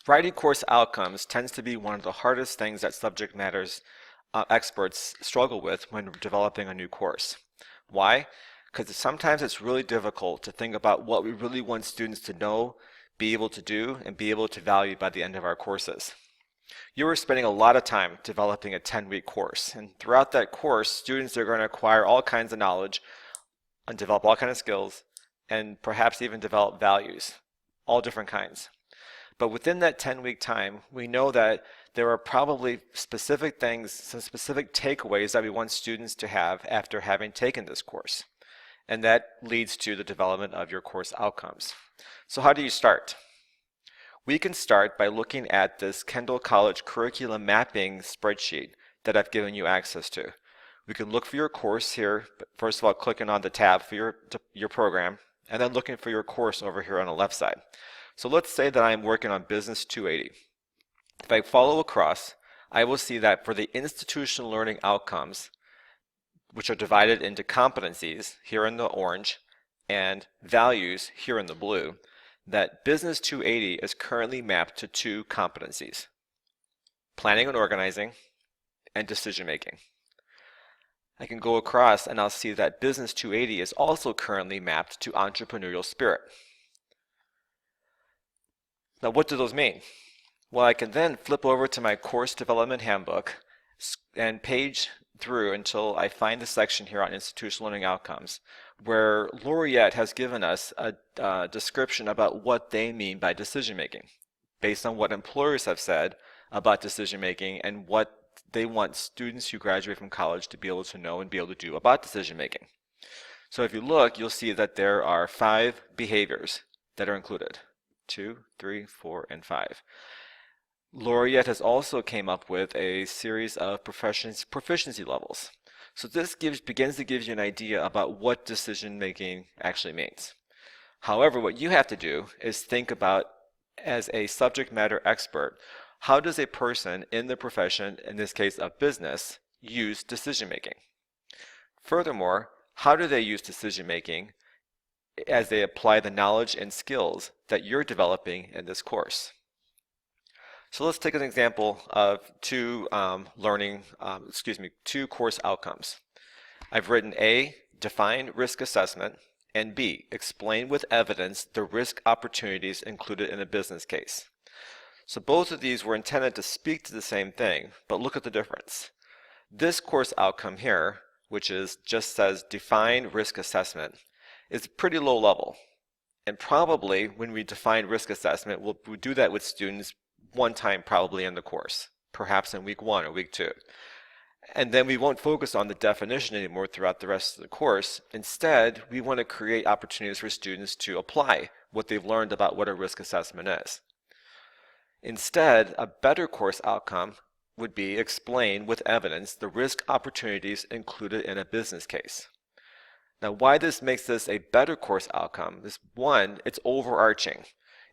Writing course outcomes tends to be one of the hardest things that subject matters experts struggle with when developing a new course. Why? Because sometimes it's really difficult to think about what we really want students to know, be able to do, and be able to value by the end of our courses. You are spending a lot of time developing a 10-week course, and throughout that course, students are going to acquire all kinds of knowledge and develop all kinds of skills, and perhaps even develop values, all different kinds. But within that 10-week time, we know that there are probably specific things, some specific takeaways that we want students to have after having taken this course. And that leads to the development of your course outcomes. So how do you start? We can start by looking at this Kendall College curriculum mapping spreadsheet that I've given you access to. We can look for your course here, first of all clicking on the tab for your program, and then looking for your course over here on the left side. So let's say that I'm working on Business 280. If I follow across, I will see that for the institutional learning outcomes, which are divided into competencies here in the orange and values here in the blue, that Business 280 is currently mapped to two competencies: planning and organizing and decision making. I can go across and I'll see that Business 280 is also currently mapped to entrepreneurial spirit. Now, what do those mean? Well, I can then flip over to my course development handbook and page through until I find the section here on institutional learning outcomes, where Laureate has given us a description about what they mean by decision making, based on what employers have said about decision making and what they want students who graduate from college to be able to know and be able to do about decision making. So if you look, you'll see that there are 5 behaviors that are included. 2, 3, 4, and 5. Laureate has also came up with a series of proficiency levels. So this begins to give you an idea about what decision making actually means. However, what you have to do is think about, as a subject matter expert, how does a person in the profession, in this case of business, use decision making? Furthermore, how do they use decision making as they apply the knowledge and skills that you're developing in this course? So let's take an example of two course outcomes. I've written A, define risk assessment, and B, explain with evidence the risk opportunities included in a business case. So both of these were intended to speak to the same thing, but look at the difference. This course outcome here, which just says define risk assessment, is pretty low level. And probably when we define risk assessment, we'll do that with students one time probably in the course, perhaps in week 1 or week 2. And then we won't focus on the definition anymore throughout the rest of the course. Instead, we want to create opportunities for students to apply what they've learned about what a risk assessment is. Instead, a better course outcome would be explain with evidence the risk opportunities included in a business case. Now, why this makes this a better course outcome is, one, it's overarching.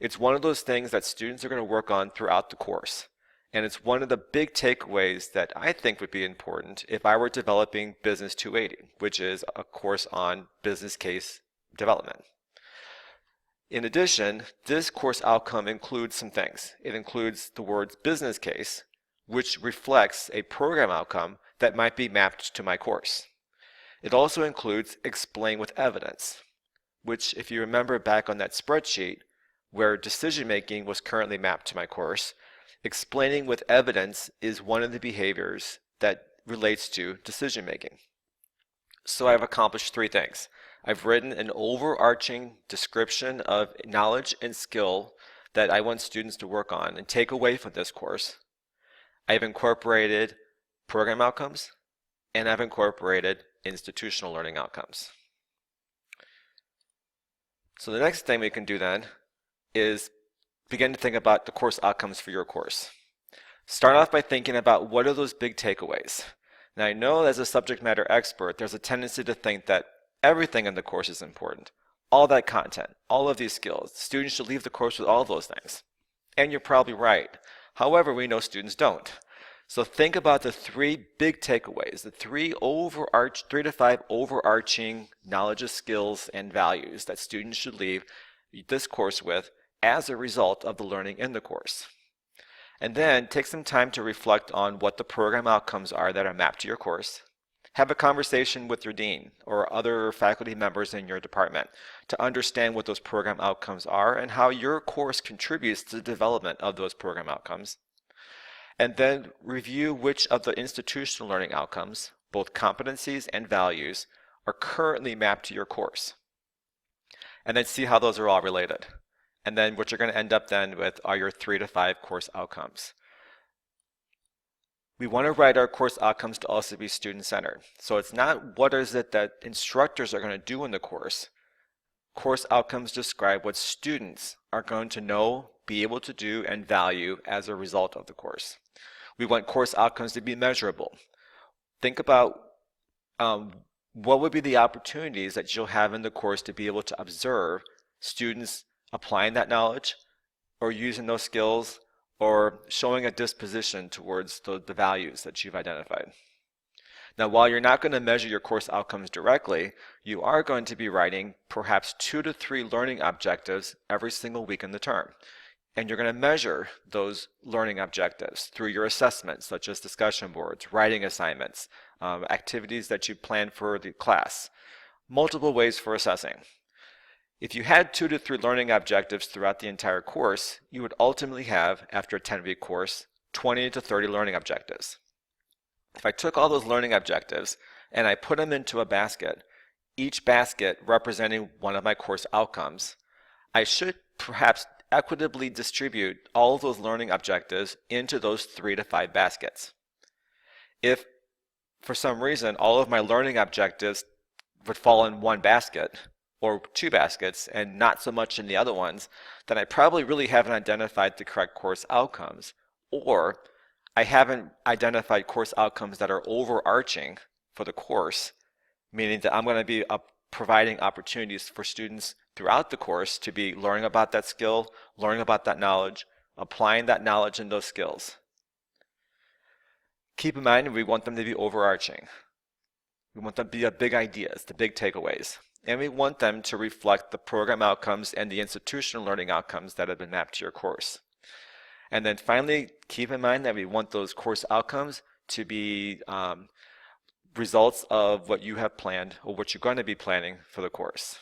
It's one of those things that students are going to work on throughout the course. And it's one of the big takeaways that I think would be important if I were developing Business 280, which is a course on business case development. In addition, this course outcome includes some things. It includes the words business case, which reflects a program outcome that might be mapped to my course. It also includes explain with evidence, which, if you remember back on that spreadsheet where decision making was currently mapped to my course, explaining with evidence is one of the behaviors that relates to decision making. So I've accomplished 3 things. I've written an overarching description of knowledge and skill that I want students to work on and take away from this course. I've incorporated program outcomes, and I've incorporated institutional learning outcomes. So the next thing we can do then is begin to think about the course outcomes for your course. Start off by thinking about what are those big takeaways. Now, I know as a subject matter expert, there's a tendency to think that everything in the course is important. All that content, all of these skills. Students should leave the course with all of those things. And you're probably right. However, we know students don't. So think about the 3 big takeaways, the 3 to 5 overarching knowledge, skills, and values that students should leave this course with as a result of the learning in the course. And then take some time to reflect on what the program outcomes are that are mapped to your course. Have a conversation with your dean or other faculty members in your department to understand what those program outcomes are and how your course contributes to the development of those program outcomes. And then review which of the institutional learning outcomes, both competencies and values, are currently mapped to your course. And then see how those are all related. And then what you're going to end up then with are your 3 to 5 course outcomes. We want to write our course outcomes to also be student-centered. So it's not what is it that instructors are going to do in the course. Course outcomes describe what students are going to know, be able to do, and value as a result of the course. We want course outcomes to be measurable. Think about what would be the opportunities that you'll have in the course to be able to observe students applying that knowledge or using those skills or showing a disposition towards the values that you've identified. Now, while you're not going to measure your course outcomes directly, you are going to be writing perhaps 2 to 3 learning objectives every single week in the term. And you're going to measure those learning objectives through your assessments, such as discussion boards, writing assignments, activities that you plan for the class. Multiple ways for assessing. If you had 2 to 3 learning objectives throughout the entire course, you would ultimately have, after a 10-week course, 20 to 30 learning objectives. If I took all those learning objectives and I put them into a basket, each basket representing one of my course outcomes, I should perhaps equitably distribute all of those learning objectives into those 3 to 5 baskets. If for some reason all of my learning objectives would fall in one basket or 2 baskets and not so much in the other ones, then I probably really haven't identified the correct course outcomes, or I haven't identified course outcomes that are overarching for the course, meaning that I'm going to be providing opportunities for students throughout the course to be learning about that skill, learning about that knowledge, applying that knowledge and those skills. Keep in mind, we want them to be overarching. We want them to be the big ideas, the big takeaways. And we want them to reflect the program outcomes and the institutional learning outcomes that have been mapped to your course. And then finally, keep in mind that we want those course outcomes to be results of what you have planned or what you're going to be planning for the course.